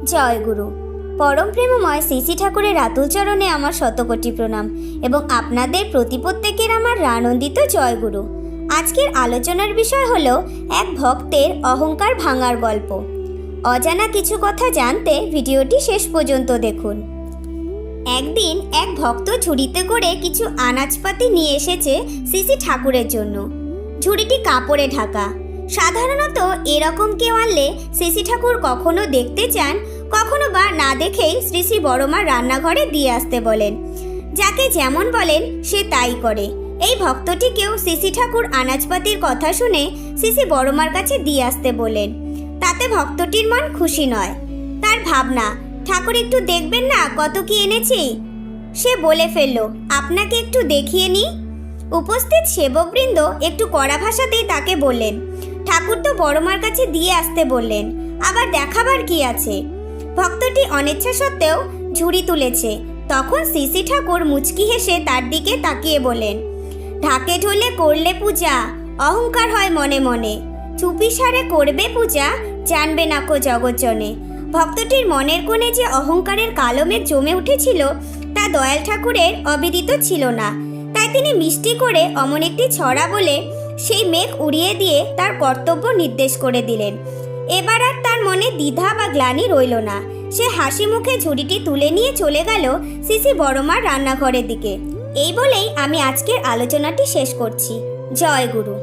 জয় গুরু। পরম প্রেমময় শ্রী ঠাকুরের রাতুল চরণে আমার শতকোটি প্রণাম এবং আপনাদের প্রত্যেকের আমার আনন্দিত জয় গুরু। আজকের আলোচনার বিষয় হলো এক ভক্তের অহংকার ভাঙার গল্প। অজানা কিছু কথা জানতে ভিডিওটি শেষ পর্যন্ত দেখুন। একদিন এক ভক্ত ঝুড়িতে করে কিছু আনাজপাতি নিয়ে এসেছে শ্রী ঠাকুরের জন্য। ঝুড়িটি কাপড়ে ঢাকা। সাধারণত এরকম কেউ আনলে শ্রী ঠাকুর কখনো দেখতে চান, কখনো বা না দেখেই শ্রী বড়মার রান্নাঘরে দিয়ে আসতে বলেন। যাকে যেমন বলেন সে তাই করে। এই ভক্তটিকেও শ্রী ঠাকুর আনাজপাতির কথা শুনে শ্রী বড়মার কাছে দিয়ে আসতে বলেন। তাতে ভক্তটির মন খুশি নয়। তার ভাবনা, ঠাকুর একটু দেখবেন না কত কি এনেছি। সে বলে ফেলল, আপনাকে একটু দেখিয়ে নি। উপস্থিত সেবকবৃন্দ একটু কড়া ভাষাতেই তাকে বললেন, ঠাকুর তো বড়মার কাছে দিয়ে আসতে বললেন, আবার দেখাবার কি আছে। ভক্তটি অনিচ্ছা সত্ত্বেও ঝুড়ি তুলেছে। তখন শ্রী ঠাকুর মুচকি হেসে তার দিকে তাকিয়ে বলেন, ঢাকে ঢোলে করলে পূজা, অহংকার হয় মনে মনে। চুপিসারে করবে পূজা, জানবে না কো জগৎজনে। ভক্তটির মনের কোণে যে অহংকারের কালো মেঘ জমে উঠেছিল তা দয়াল ঠাকুরের অবিদিত ছিল না। তাই তিনি মিষ্টি করে অমন একটি ছড়া বলে সেই মেঘ উড়িয়ে দিয়ে তার কর্তব্য নির্দেশ করে দিলেন। এবার আর তার মনে দ্বিধা বা গ্লানি রইল না। সে হাসি মুখে ঝুড়িটি তুলে নিয়ে চলে গেল শ্রী বড়মার রান্নাঘরের দিকে। এই বলেই আমি আজকের আলোচনাটি শেষ করছি। জয় গুরু।